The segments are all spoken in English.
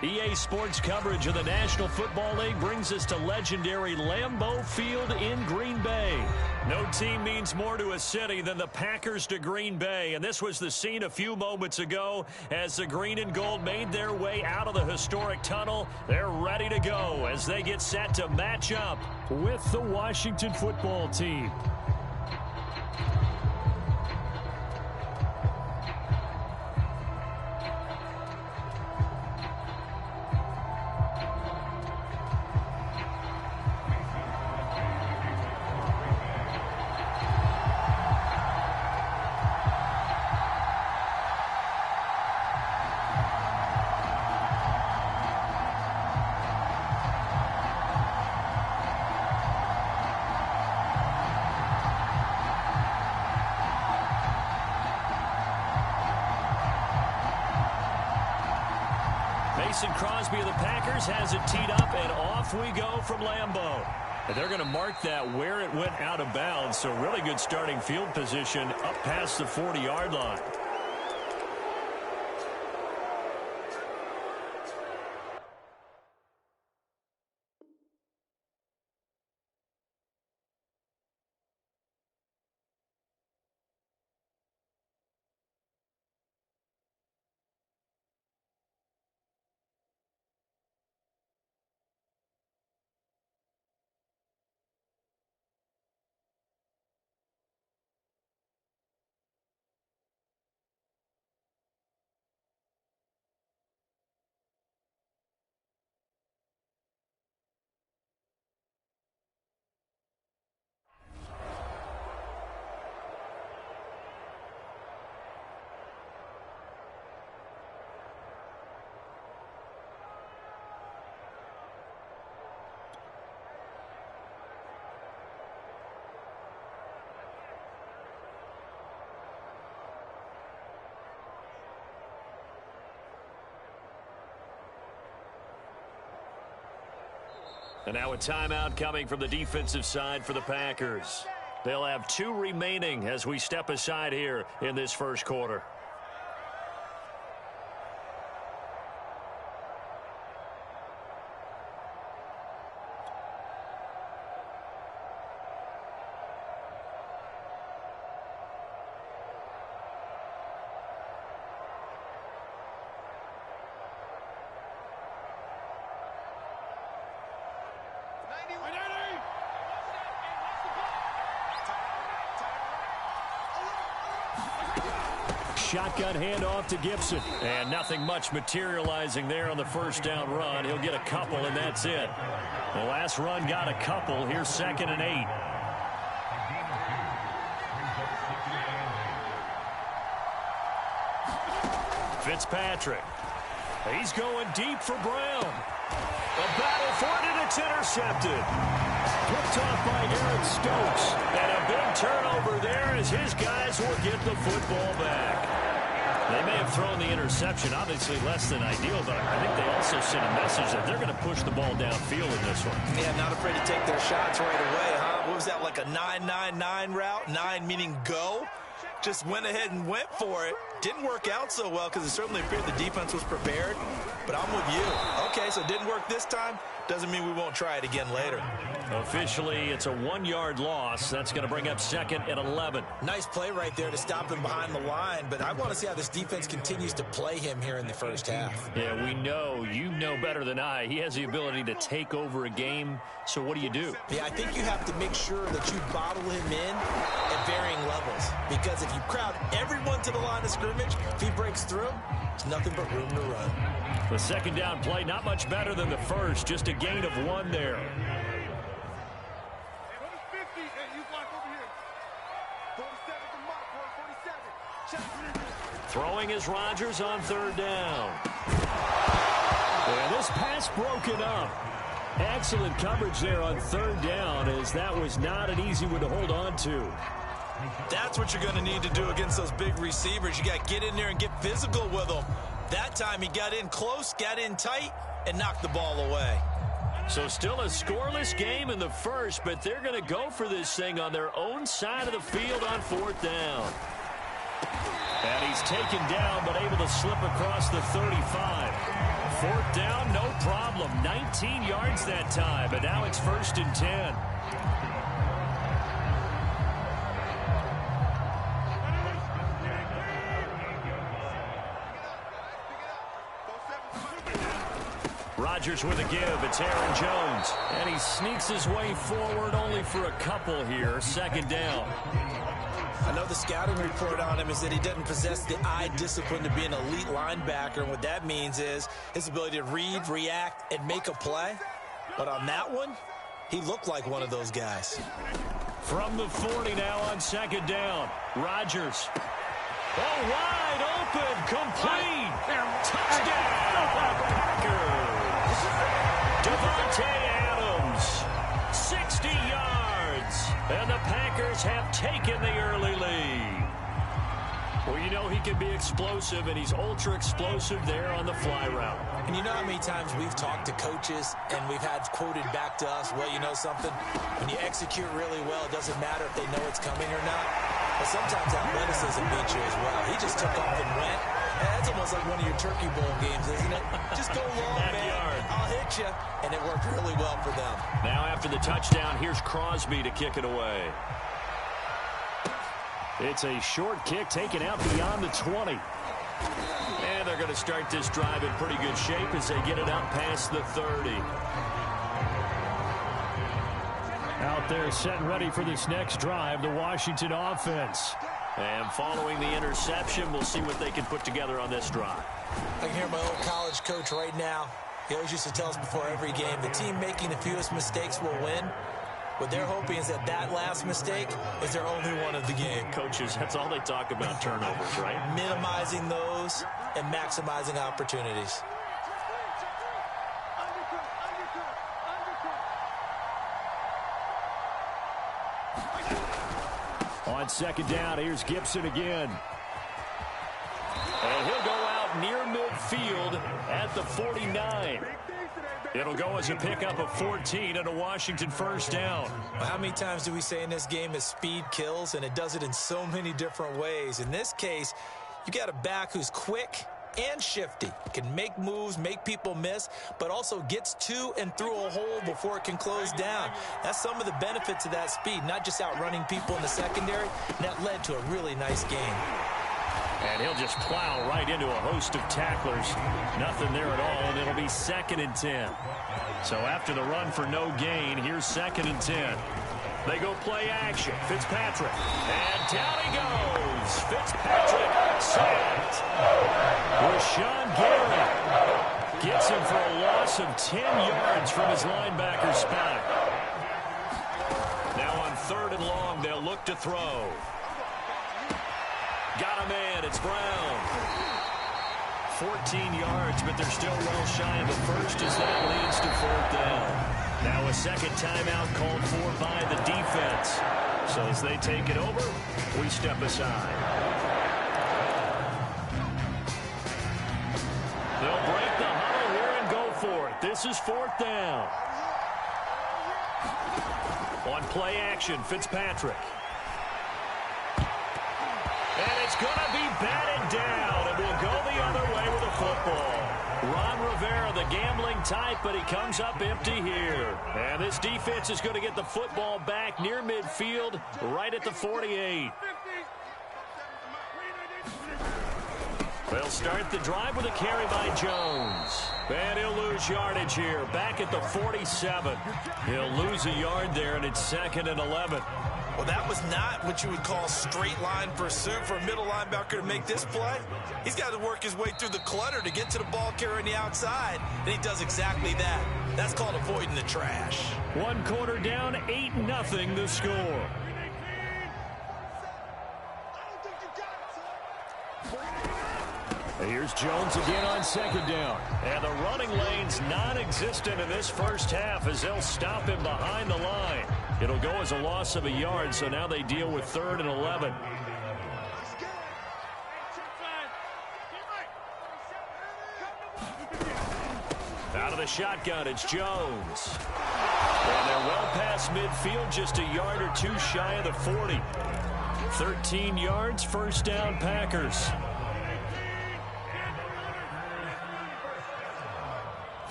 EA Sports coverage of the National Football League brings us to legendary Lambeau Field in Green Bay. No team means more to a city than the Packers to Green Bay, and this was the scene a few moments ago as the green and gold made their way out of the historic tunnel. They're ready to go as they get set to match up with the Washington football team. Mason Crosby of the Packers has it teed up, and off we go from Lambeau. And they're going to mark that where it went out of bounds, so really good starting field position up past the 40-yard line. And now a timeout coming from the defensive side for the Packers. They'll have 2 remaining as we step aside here in this first quarter. Shotgun handoff to Gibson. And nothing much materializing there on the first down run. He'll get a couple, and that's it. The last run got a couple. Here's 2nd and 8. Fitzpatrick. He's going deep for Brown. A battle for it, and it's intercepted. Picked off by Aaron Stokes. And a big turnover there as his guys will get the football back. They may have thrown the interception, obviously less than ideal, but I think they also sent a message that they're going to push the ball downfield in this one. Yeah, not afraid to take their shots right away, huh? What was that, like a 9-9-9 route? 9 meaning go? Just went ahead and went for it. Didn't work out so well because it certainly appeared the defense was prepared. But I'm with you. Okay, so it didn't work this time. Doesn't mean we won't try it again later. Officially, it's a 1-yard loss. That's going to bring up 2nd and 11. Nice play right there to stop him behind the line. But I want to see how this defense continues to play him here in the first half. Yeah, we know. You know better than I. He has the ability to take over a game. So what do you do? Yeah, I think you have to make sure that you bottle him in at varying levels. Because if you crowd everyone to the line of scrimmage, if he breaks through, it's nothing but room to run. The second down play, not much better than the first. Just a gain of 1 there. Throwing is Rodgers on 3rd down. And this pass broken up. Excellent coverage there on 3rd down, as that was not an easy one to hold on to. That's what you're going to need to do against those big receivers. You got to get in there and get physical with them. That time he got in close, got in tight, and knocked the ball away. So still a scoreless game in the first, but they're going to go for this thing on their own side of the field on 4th down. And he's taken down, but able to slip across the 35. 4th down, no problem. 19 yards that time, but now it's 1st and 10. Rodgers with a give. It's Aaron Jones. And he sneaks his way forward only for a couple here. 2nd down. I know the scouting report on him is that he doesn't possess the eye discipline to be an elite linebacker. And what that means is his ability to read, react, and make a play. But on that one, he looked like one of those guys. From the 40 now on 2nd down. Rodgers. Oh, wide open. Complete. Touchdown. Packers. Devontae Adams. 60 yards. And the Packers have taken the early lead. Well, you know he can be explosive, and he's ultra-explosive there on the fly route. And you know how many times we've talked to coaches and we've had quoted back to us, well, you know something? When you execute really well, it doesn't matter if they know it's coming or not. But sometimes athleticism beats you as well. He just took off and went. That's almost like one of your Turkey Bowl games, isn't it? Just go long, man. I'll hit you. And it worked really well for them. Now after the touchdown, here's Crosby to kick it away. It's a short kick taken out beyond the 20. And they're going to start this drive in pretty good shape as they get it out past the 30. Out there set and ready for this next drive, the Washington offense. And following the interception, we'll see what they can put together on this drive. I can hear my old college coach right now. He always used to tell us before every game, the team making the fewest mistakes will win. What they're hoping is that that last mistake is their only one of the game. Coaches, that's all they talk about, turnovers, right? Minimizing those and maximizing opportunities. On 2nd down, here's Gibson again. And he'll go out near midfield at the 49. It'll go as a pickup of 14 and a Washington 1st down. Well, how many times do we say in this game that speed kills, and it does it in so many different ways? In this case, you got a back who's quick and shifty. Can make moves, make people miss, but also gets to and through a hole before it can close down. That's some of the benefits of that speed, not just outrunning people in the secondary. And that led to a really nice game. And he'll just plow right into a host of tacklers. Nothing there at all, and it'll be 2nd and 10. So after the run for no gain, here's 2nd and 10. They go play action. Fitzpatrick. And down he goes. Fitzpatrick sacked. Rashawn Gary gets him for a loss of 10 yards from his linebacker spot. Now on 3rd and long, they'll look to throw. Got a man. It's Brown. 14 yards, but they're still well shy of the first as that leads to 4th down. Now a second timeout called for by the defense. So as they take it over, we step aside. They'll break the huddle here and go for it. This is 4th down. On play action, Fitzpatrick. And it's going to be batted down, and we'll go the other way with a football. Ron Rivera, the gambling type, but he comes up empty here. And this defense is going to get the football back near midfield, right at the 48. They'll start the drive with a carry by Jones. And he'll lose yardage here, back at the 47. He'll lose a yard there, and it's 2nd and 11. Well, that was not what you would call straight line pursuit for a middle linebacker to make this play. He's got to work his way through the clutter to get to the ball carrier on the outside, and he does exactly that. That's called avoiding the trash. 1 quarter down, 8-0 the score. Here's Jones again on 2nd down. And the running lane's non-existent in this first half as they'll stop him behind the line. It'll go as a loss of a yard, so now they deal with 3rd and 11. Out of the shotgun, it's Jones. And they're well past midfield, just a yard or two shy of the 40. 13 yards, 1st down Packers.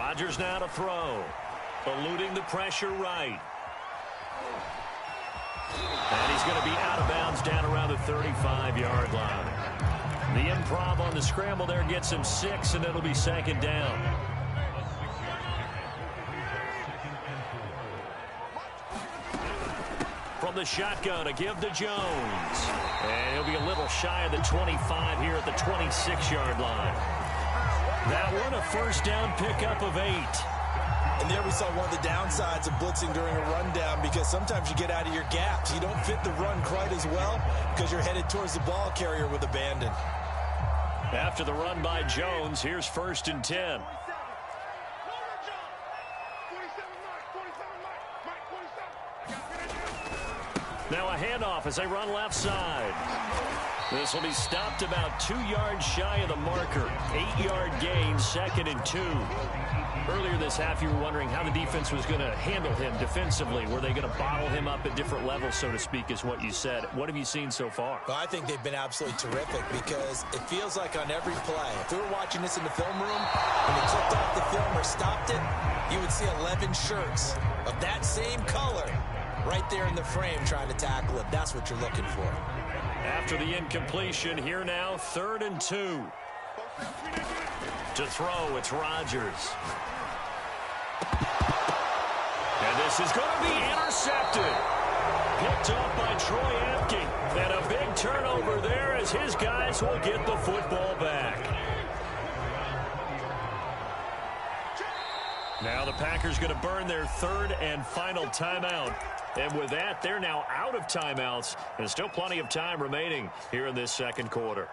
Rodgers now to throw. Eluding the pressure right. And he's going to be out of bounds down around the 35-yard line. The improv on the scramble there gets him 6, and it'll be second down. From the shotgun, a give to Jones. And he'll be a little shy of the 25 here at the 26-yard line. That one, a first down pickup of 8. And there we saw one of the downsides of blitzing during a rundown, because sometimes you get out of your gaps. You don't fit the run quite as well because you're headed towards the ball carrier with abandon. After the run by Jones, here's 1st and 10. Now a handoff as they run left side. This will be stopped about 2 yards shy of the marker. 8-yard gain, 2nd and 2. Earlier this half, you were wondering how the defense was going to handle him defensively. Were they going to bottle him up at different levels, so to speak, is what you said. What have you seen so far? Well, I think they've been absolutely terrific, because it feels like on every play, if we were watching this in the film room, when they clicked off the film or stopped it, you would see 11 shirts of that same color right there in the frame trying to tackle it. That's what you're looking for. After the incompletion, here now, 3rd and 2. To throw, it's Rodgers. And this is going to be intercepted. Picked off by Troy Apke. And a big turnover there as his guys will get the football back. Now the Packers going to burn their 3rd and final timeout. And with that, they're now out of timeouts. There's still plenty of time remaining here in this second quarter.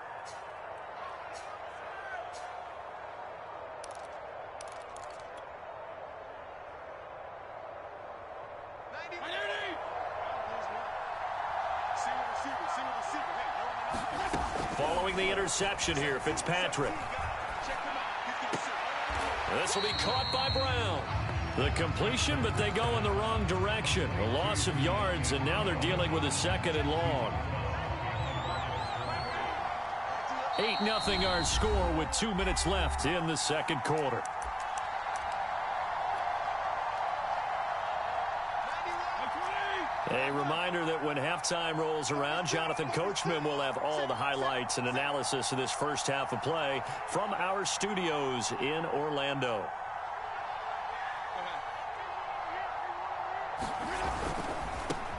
Following the interception here, Fitzpatrick. This will be caught by Brown. The completion, but they go in the wrong direction. A loss of yards, and now they're dealing with a 2nd and long. 8-0 our score with 2 minutes left in the second quarter. A reminder that when halftime rolls around, Jonathan Coachman will have all the highlights and analysis of this first half of play from our studios in Orlando.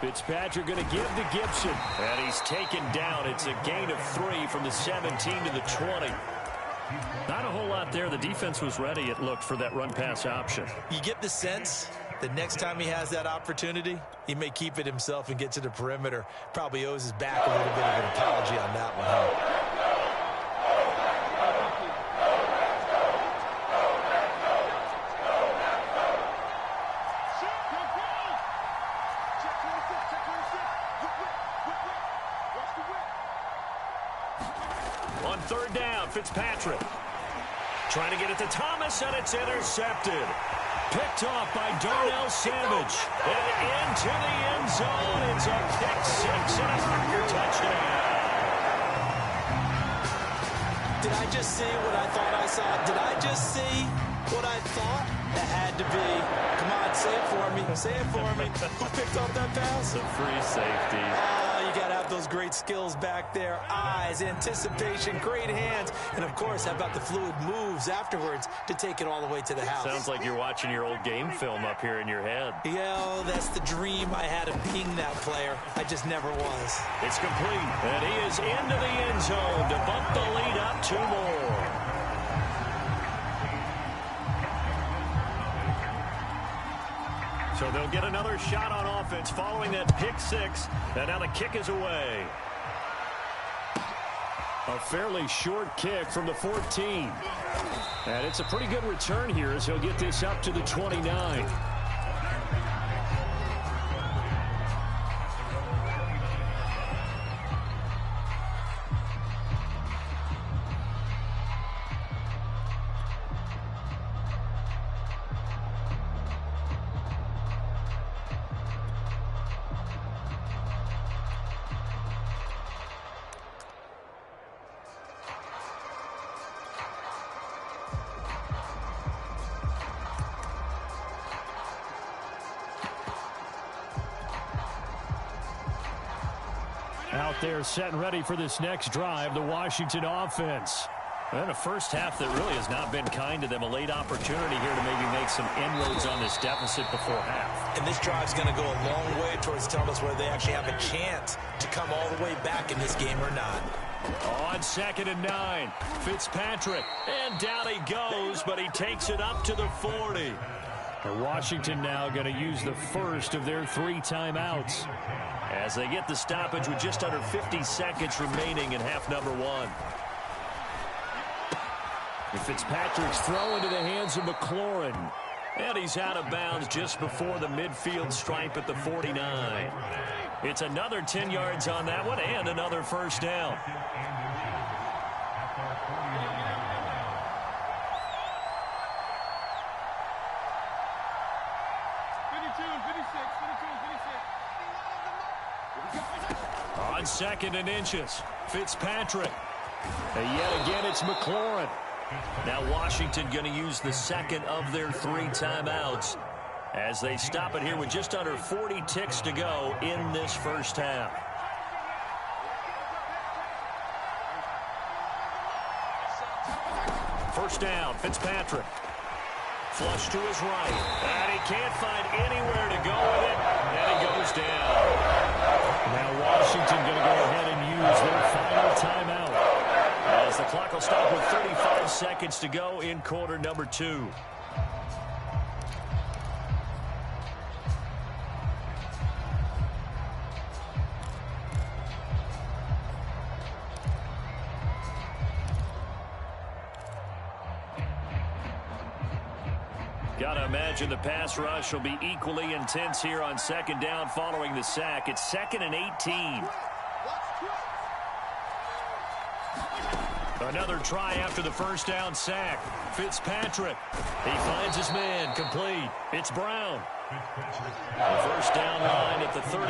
Fitzpatrick going to give to Gibson. And he's taken down. It's a gain of 3 from the 17 to the 20. Not a whole lot there. The defense was ready, it looked, for that run-pass option. You get the sense that next time he has that opportunity, he may keep it himself and get to the perimeter. Probably owes his back a little bit of an apology on that one, huh? On 3rd down, Fitzpatrick. Trying to get it to Thomas, and it's intercepted. Picked off by Darnell Savage. And into the end zone. It's a pick 6 and a Packer touchdown. Did I just see what I thought I saw? Did I just see what I thought? It had to be. Come on, say it for me. Say it for me. Who picked off that pass? The free safety. Oh, you got to have those great skills back there. Eyes, anticipation, great hands. And, of course, how about the fluid moves afterwards to take it all the way to the house? Sounds like you're watching your old game film up here in your head. Yeah, well, that's the dream I had of being that player. I just never was. It's complete. And he is into the end zone to bump the lead up 2 more. So they'll get another shot on offense following that pick 6. And now the kick is away. A fairly short kick from the 14. And it's a pretty good return here as he'll get this up to the 29. out there setting ready for this next drive, the Washington offense. And a first half that really has not been kind to them. A late opportunity here to maybe make some inroads on this deficit before half. And this drive's going to go a long way towards telling us whether they actually have a chance to come all the way back in this game or not. On 2nd and 9, Fitzpatrick. And down he goes, but he takes it up to the 40. And Washington now going to use the first of their 3 timeouts as they get the stoppage with just under 50 seconds remaining in half number 1. And Fitzpatrick's throw into the hands of McLaurin. And he's out of bounds just before the midfield stripe at the 49. It's another 10 yards on that one and another first down. On 2nd and inches, Fitzpatrick. And yet again, it's McLaurin. Now Washington going to use the second of their 3 timeouts as they stop it here with just under 40 ticks to go in this first half. First down, Fitzpatrick. Flush to his right, and he can't find anywhere to go with it, and he goes down. Now Washington going to go ahead and use their final timeout as the clock will stop with 35 seconds to go in quarter number 2. Gotta imagine the pass rush will be equally intense here on 2nd down following the sack. It's 2nd and 18. Another try after the first down sack. Fitzpatrick. He finds his man. Complete. It's Brown. The first down line at the 34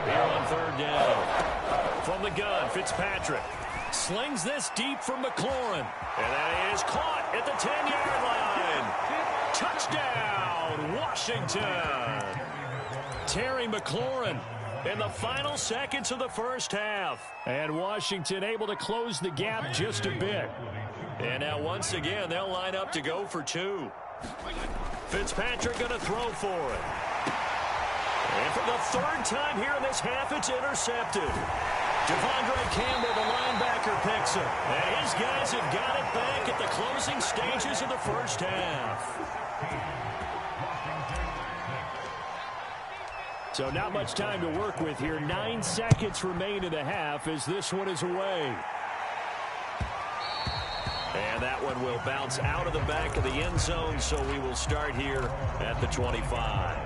here on 3rd down. From the gun, Fitzpatrick slings this deep from McLaurin. And that is caught at the 10-yard line. Touchdown, Washington. Terry McLaurin in the final seconds of the first half. And Washington able to close the gap just a bit. And now once again, they'll line up to go for 2. Fitzpatrick going to throw for it. And for the 3rd time here in this half, it's intercepted. Devondre Campbell, the linebacker, picks it. And his guys have got it back at the closing stages of the first half. So not much time to work with here. 9 seconds remain in the half as this one is away. And that one will bounce out of the back of the end zone, so we will start here at the 25.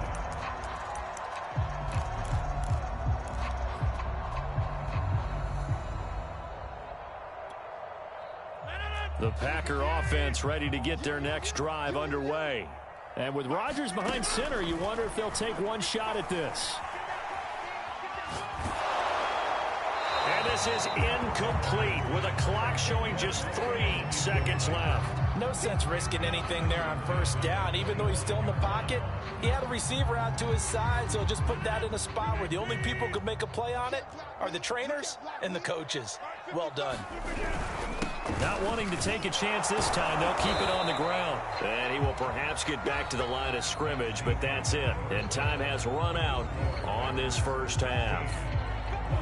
The Packer offense ready to get their next drive underway. And with Rodgers behind center, you wonder if they'll take one shot at this. And this is incomplete with a clock showing just 3 seconds left. No sense risking anything there on first down. Even though he's still in the pocket, he had a receiver out to his side, so just put that in a spot where the only people who could make a play on it are the trainers and the coaches. Well done. Not wanting to take a chance this time, they'll keep it on the ground. And he will perhaps get back to the line of scrimmage, but that's it. And time has run out on this first half.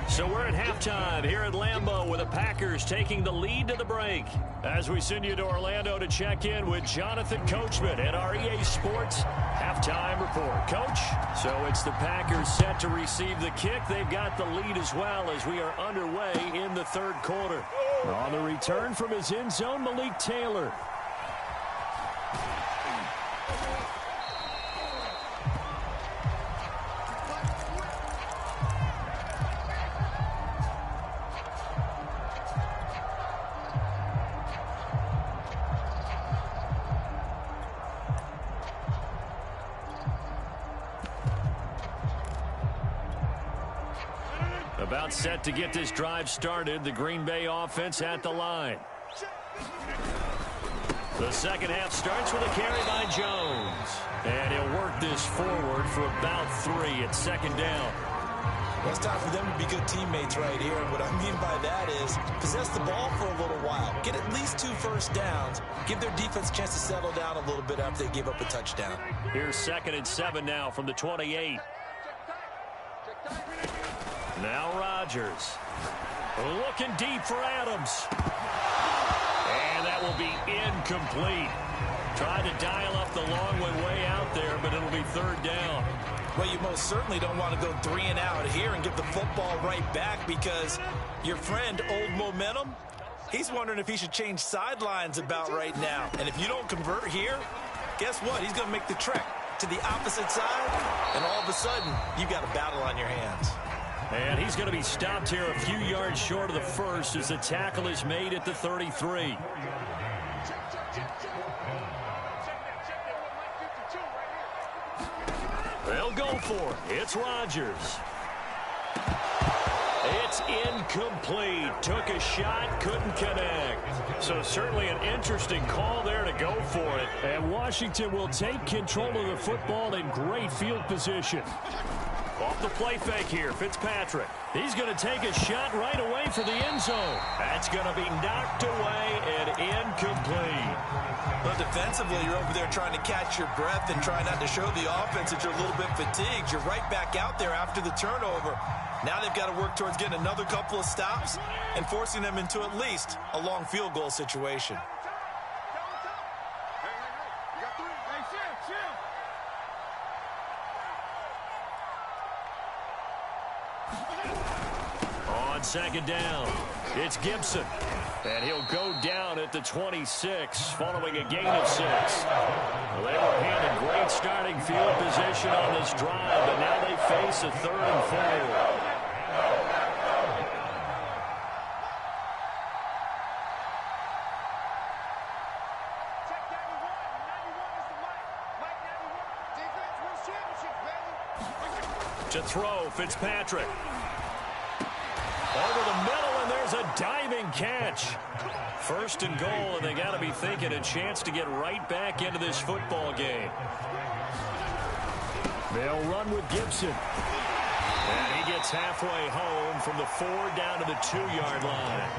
So we're at halftime here at Lambeau with the Packers taking the lead to the break. As we send you to Orlando to check in with Jonathan Coachman at our EA Sports halftime report. Coach, so it's the Packers set to receive the kick. They've got the lead as well as we are underway in the 3rd quarter. On the return from his end zone, Malik Taylor. About set to get this drive started. The Green Bay offense at the line. The second half starts with a carry by Jones. And he'll work this forward for about 3 at 2nd down. Well, it's time for them to be good teammates right here. And what I mean by that is possess the ball for a little while. Get at least 2 first downs. Give their defense a chance to settle down a little bit after they give up a touchdown. Here's 2nd and 7 now from the 28. Now Rodgers. Looking deep for Adams. And that will be incomplete. Tried to dial up the long one way out there, but it'll be 3rd down. Well, you most certainly don't want to go 3 and out here and give the football right back, because your friend, Old Momentum, he's wondering if he should change sidelines about right now. And if you don't convert here, guess what? He's going to make the trek to the opposite side, and all of a sudden, you've got a battle on your hands. And he's going to be stopped here a few yards short of the first as the tackle is made at the 33. They'll go for it. It's Rodgers. It's incomplete. Took a shot, couldn't connect. So certainly an interesting call there to go for it. And Washington will take control of the football in great field position. Off the play fake here, Fitzpatrick. He's going to take a shot right away for the end zone. That's going to be knocked away and incomplete. But defensively, you're over there trying to catch your breath and try not to show the offense that you're a little bit fatigued. You're right back out there after the turnover. Now they've got to work towards getting another couple of stops and forcing them into at least a long field goal situation. On 2nd down, it's Gibson. And he'll go down at the 26, following a gain of 6. Well, they were handed great starting field position on this drive, but now they face a 3rd and 4. To throw, Fitzpatrick. Over the middle, and there's a diving catch. 1st and goal, and they got to be thinking a chance to get right back into this football game. They'll run with Gibson. And he gets halfway home from the 4 down to the 2-yard line.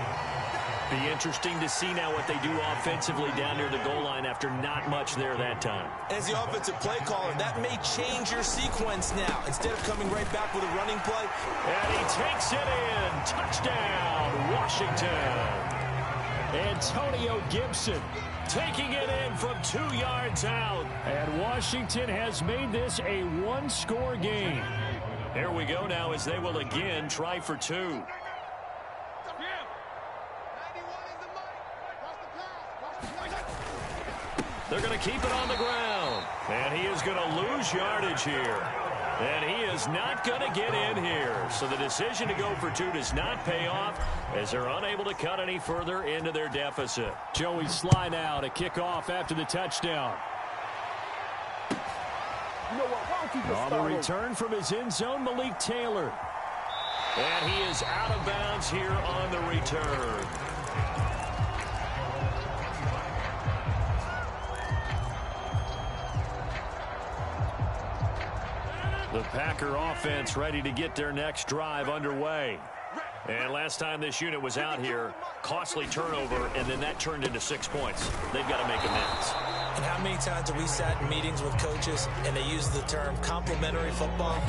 Be interesting to see now what they do offensively down near the goal line after not much there that time. As the offensive play caller, that may change your sequence now. Instead of coming right back with a running play. And he takes it in. Touchdown, Washington. Antonio Gibson taking it in from 2 yards out. And Washington has made this a 1-score game. There we go now as they will again try for 2. They're going to keep it on the ground. And he is going to lose yardage here. And he is not going to get in here. So the decision to go for 2 does not pay off as they're unable to cut any further into their deficit. Joey Sly now to kick off after the touchdown. On the return from his end zone, Malik Taylor. And he is out of bounds here on the return. The Packer offense ready to get their next drive underway. And last time this unit was out here, costly turnover, and then that turned into 6 points. They've got to make amends. And how many times have we sat in meetings with coaches and they use the term complementary football?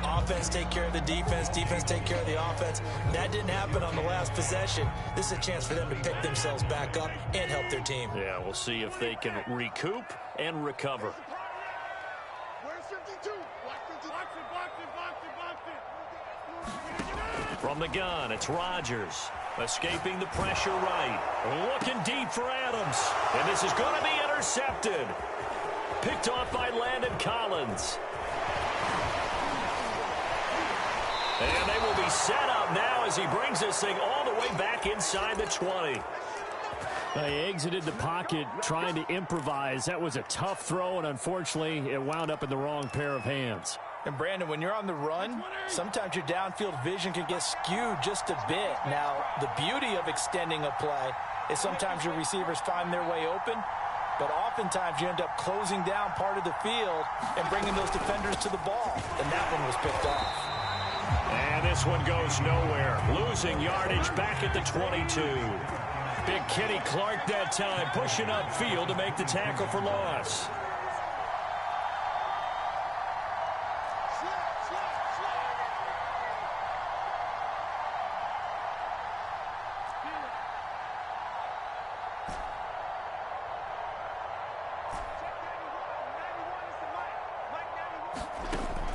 Offense take care of the defense, defense take care of the offense. That didn't happen on the last possession. This is a chance for them to pick themselves back up and help their team. Yeah, we'll see if they can recoup and recover. From the gun, it's Rodgers. Escaping the pressure right. Looking deep for Adams. And this is going to be intercepted. Picked off by Landon Collins. And they will be set up now as he brings this thing all the way back inside the 20. They exited the pocket trying to improvise. That was a tough throw, and unfortunately, it wound up in the wrong pair of hands. And, Brandon, when you're on the run, sometimes your downfield vision can get skewed just a bit. Now, the beauty of extending a play is sometimes your receivers find their way open, but oftentimes you end up closing down part of the field and bringing those defenders to the ball, and that one was picked off. And this one goes nowhere. Losing yardage back at the 22. Big Kenny Clark that time pushing upfield to make the tackle for loss.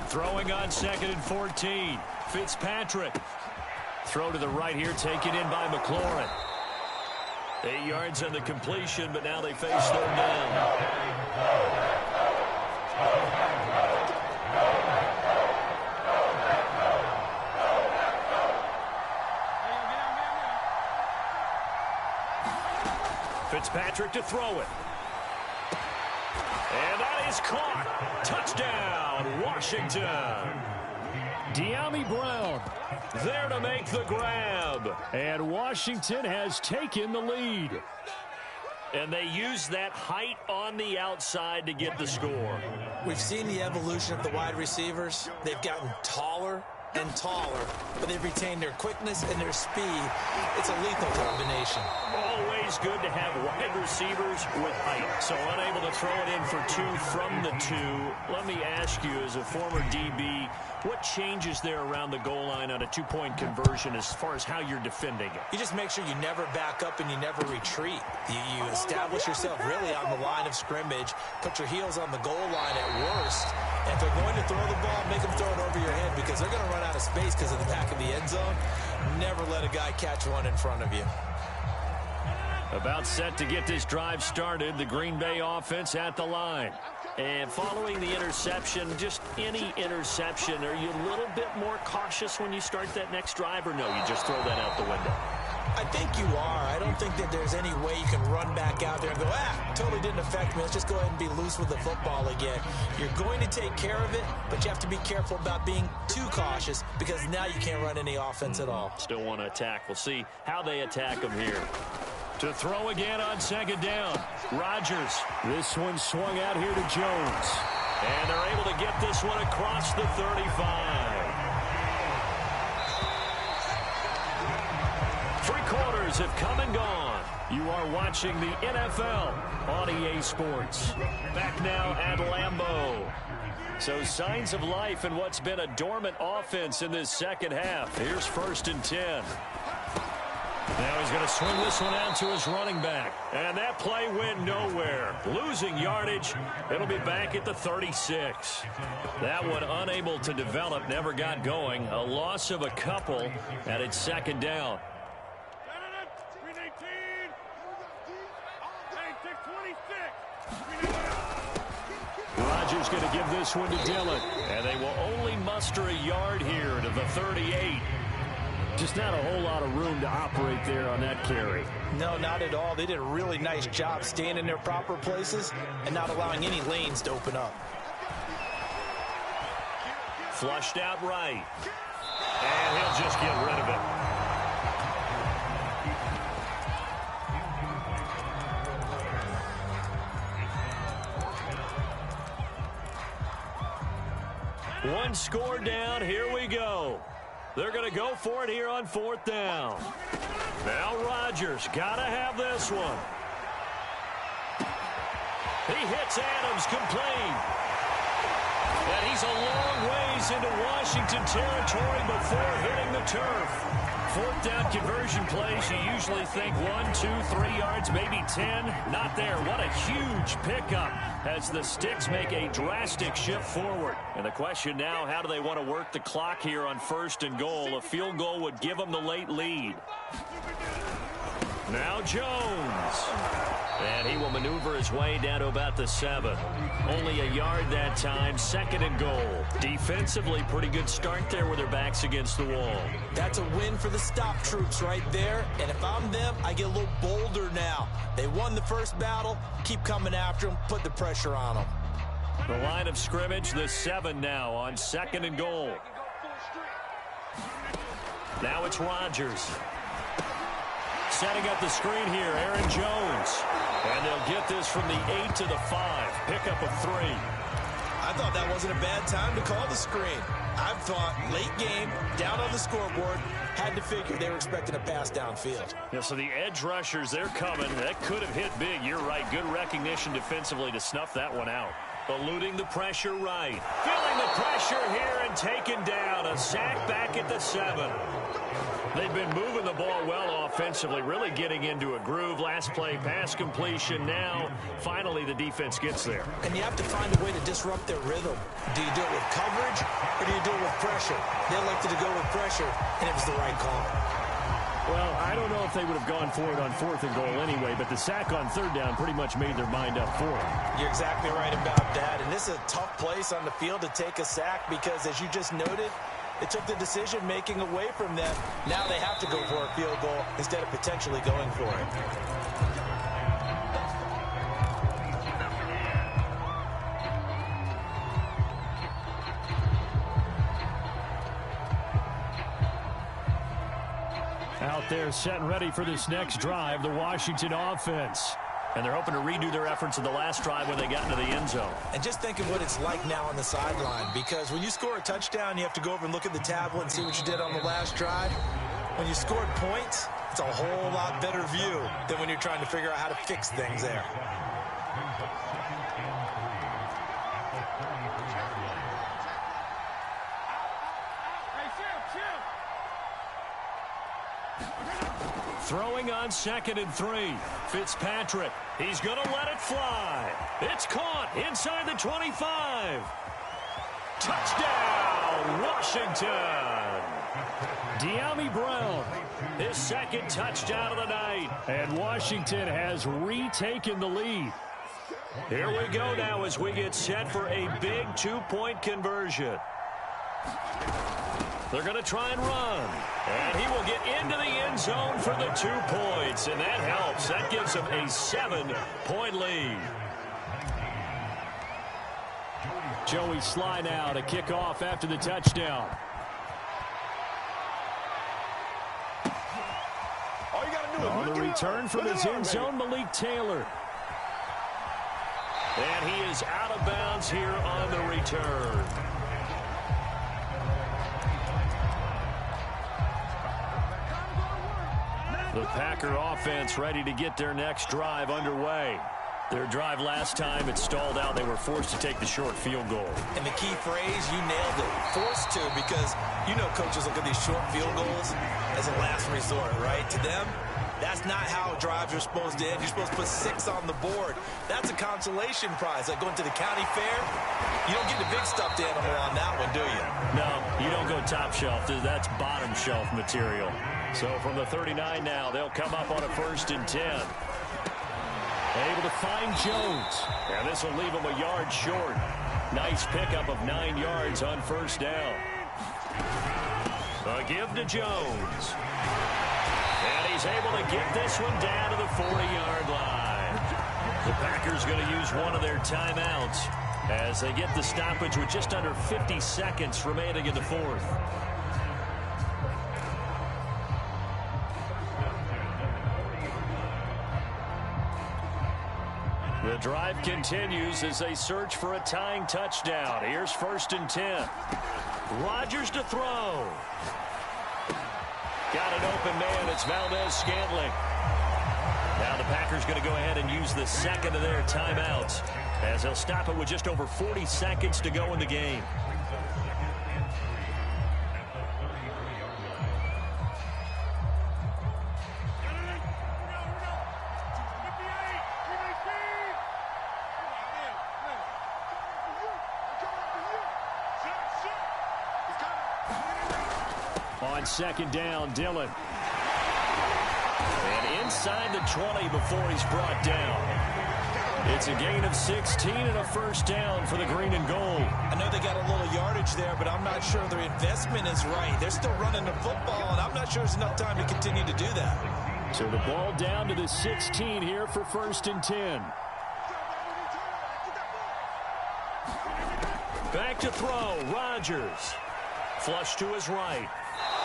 Throwing on 2nd and 14. Fitzpatrick. Throw to the right here, taken in by McLaurin. 8 yards on the completion, but now they face 3rd down. Fitzpatrick to throw it. And that is caught. Touchdown, Washington. De'Ami Brown there to make the grab. And Washington has taken the lead. And they use that height on the outside to get the score. We've seen the evolution of the wide receivers. They've gotten taller and taller, but they've retained their quickness and their speed. It's a lethal combination. Always good to have wide receivers with height. So unable to throw it in for 2 from the 2. Let me ask you, as a former DB, what changes there around the goal line on a 2-point conversion as far as how you're defending it? You just make sure you never back up and you never retreat. You establish yourself really on the line of scrimmage, put your heels on the goal line at worst, and if they're going to throw the ball, make them throw it over your head because they're going to run out of space because of the back of the end zone. Never let a guy catch one in front of you. About set to get this drive started, the Green Bay offense at the line. And following the interception, just any interception, are you a little bit more cautious when you start that next drive, or no, you just throw that out the window? I think you are. I don't think that there's any way you can run back out there and go, totally didn't affect me. Let's just go ahead and be loose with the football again. You're going to take care of it, but you have to be careful about being too cautious because now you can't run any offense at all. Still want to attack. We'll see how they attack them here. To throw again on 2nd down. Rodgers. This one swung out here to Jones. And they're able to get this one across the 35. 3 quarters have come and gone. You are watching the NFL on EA Sports. Back now at Lambeau. So signs of life in what's been a dormant offense in this second half. Here's 1st and 10. Now he's going to swing this one out to his running back. And that play went nowhere. Losing yardage. It'll be back at the 36. That one unable to develop, never got going. A loss of a couple, and it's 2nd down. Rodgers going to give this one to Dillon. And they will only muster a yard here to the 38. Just not a whole lot of room to operate there on that carry. No, not at all. They did a really nice job staying in their proper places and not allowing any lanes to open up. Flushed out right. And he'll just get rid of it. One score down. Here we go. They're going to go for it here on 4th down. Now Rodgers got to have this one. He hits Adams complete. And he's a long ways into Washington territory before hitting the turf. 4th down conversion plays, you usually think 1, 2, 3 yards, maybe 10. Not there. What a huge pickup as the Sticks make a drastic shift forward. And the question now, how do they want to work the clock here on 1st and goal? A field goal would give them the late lead. Now Jones. And he will maneuver his way down to about the 7. Only a yard that time, 2nd and goal. Defensively, pretty good start there with their backs against the wall. That's a win for the stop troops right there. And if I'm them, I get a little bolder now. They won the first battle. Keep coming after them. Put the pressure on them. The line of scrimmage, the 7 now on 2nd and goal. Now it's Rodgers. Setting up the screen here, Aaron Jones. And they'll get this from the 8 to the 5. Pickup of 3. I thought that wasn't a bad time to call the screen. I thought late game, down on the scoreboard, had to figure they were expecting a pass downfield. Yeah, so the edge rushers, they're coming. That could have hit big. You're right. Good recognition defensively to snuff that one out. Eluding the pressure right. Feeling the pressure here and taken down. A sack back at the 7. They've been moving the ball well offensively, really getting into a groove. Last play, pass completion. Now, finally, the defense gets there. And you have to find a way to disrupt their rhythm. Do you do it with coverage, or do you do it with pressure? They elected to go with pressure, and it was the right call. Well, I don't know if they would have gone for it on 4th and goal anyway, but the sack on 3rd down pretty much made their mind up for it. You're exactly right about that. And this is a tough place on the field to take a sack because, as you just noted, it took the decision-making away from them. Now they have to go for a field goal instead of potentially going for it. Out there set and ready for this next drive, the Washington offense. And they're hoping to redo their efforts in the last drive when they got into the end zone. And just think of what it's like now on the sideline, because when you score a touchdown, you have to go over and look at the tablet and see what you did on the last drive. When you scored points, it's a whole lot better view than when you're trying to figure out how to fix things there. Throwing on 2nd and 3. Fitzpatrick. He's going to let it fly. It's caught inside the 25. Touchdown, Washington. De'Ami Brown, his 2nd touchdown of the night. And Washington has retaken the lead. Here we go now as we get set for a big 2-point conversion. They're going to try and run. And he will get into the end zone for the 2 points. And that helps. That gives him a 7-point lead. Joey Sly now to kick off after the touchdown. All you got to do is on the return from his end zone, Malik Taylor. And he is out of bounds here on the return. The Packer offense ready to get their next drive underway. Their drive last time, it stalled out. They were forced to take the short field goal. And the key phrase, you nailed it. Forced to, because you know coaches look at these short field goals as a last resort, right? To them, that's not how drives are supposed to end. You're supposed to put 6 on the board. That's a consolation prize. Like going to the county fair, you don't get the big stuffed animal on that one, do you? No, you don't go top shelf. That's bottom shelf material. So from the 39 now, they'll come up on a 1st and 10. Able to find Jones. And this will leave him a yard short. Nice pickup of 9 yards on 1st down. A give to Jones. And he's able to get this one down to the 40-yard line. The Packers going to use one of their timeouts as they get the stoppage with just under 50 seconds remaining in the 4th. The drive continues as they search for a tying touchdown. Here's 1st and 10. Rodgers to throw. Got an open man. It's Valdez-Scantling. Now the Packers going to go ahead and use the 2nd of their timeouts as they'll stop it with just over 40 seconds to go in the game. On 2nd down, Dillon. And inside the 20 before he's brought down. It's a gain of 16 and a 1st down for the green and gold. I know they got a little yardage there, but I'm not sure their investment is right. They're still running the football, and I'm not sure there's enough time to continue to do that. So the ball down to the 16 here for 1st and 10. Back to throw, Rodgers. Flush to his right.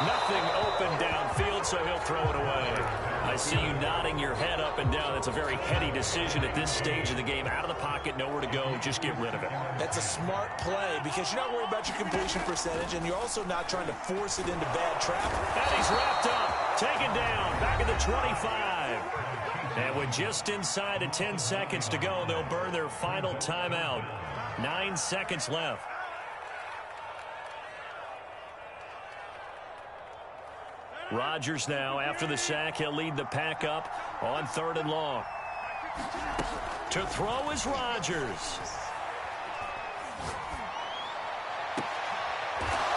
Nothing open downfield, so he'll throw it away. I see you nodding your head up and down. That's a very heady decision at this stage of the game. Out of the pocket, nowhere to go. Just get rid of it. That's a smart play because you're not worried about your completion percentage, and you're also not trying to force it into bad traffic. And he's wrapped up, taken down, back at the 25. And with just inside of 10 seconds to go, they'll burn their final timeout. 9 seconds left. Rodgers now, after the sack, he'll lead the pack up on 3rd and long. To throw is Rodgers.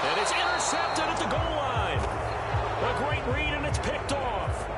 And it's intercepted at the goal line. A great read, and it's picked off.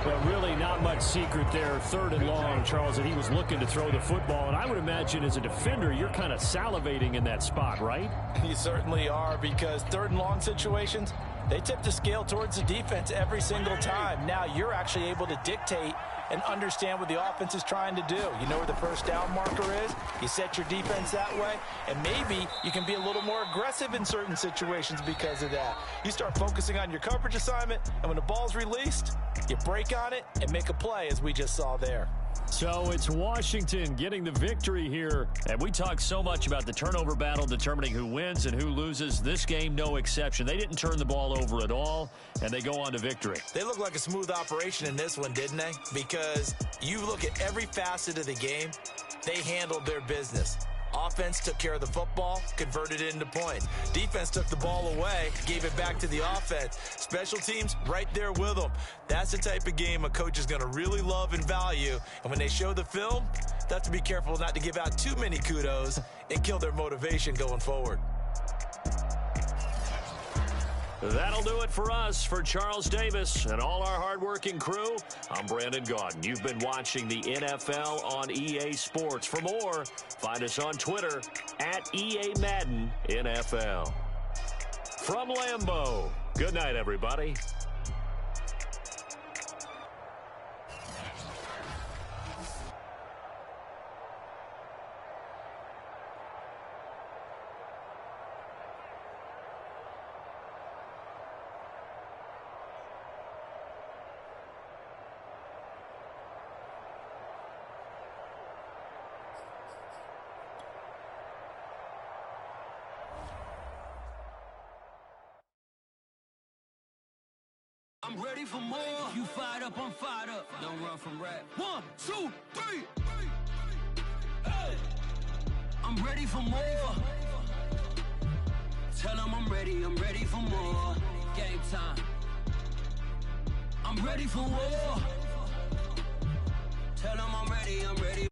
Well, really not much secret there. 3rd and long, Charles, that he was looking to throw the football. And I would imagine as a defender, you're kind of salivating in that spot, right? You certainly are, because 3rd and long situations, they tip the scale towards the defense every single time. Now you're actually able to dictate and understand what the offense is trying to do. You know where the first down marker is. You set your defense that way, and maybe you can be a little more aggressive in certain situations because of that. You start focusing on your coverage assignment, and when the ball's released, you break on it and make a play, as we just saw there. So it's Washington getting the victory here. And we talk so much about the turnover battle determining who wins and who loses. This game, no exception. They didn't turn the ball over at all, and they go on to victory. They look like a smooth operation in this one, didn't they? Because you look at every facet of the game, they handled their business. Offense took care of the football, converted it into points. Defense took the ball away, gave it back to the offense. Special teams right there with them. That's the type of game a coach is going to really love and value. And when they show the film, they have to be careful not to give out too many kudos and kill their motivation going forward. That'll do it for us. For Charles Davis and all our hardworking crew, I'm Brandon Gaudin. You've been watching the NFL on EA Sports. For more, find us on Twitter at EA Madden NFL. From Lambeau, good night, everybody. I'm ready for more. You fired up, I'm fired up. Don't run from rap. 1, 2, 3. Hey. I'm ready for more. Tell them I'm ready for more. Game time. I'm ready for war. Tell them I'm ready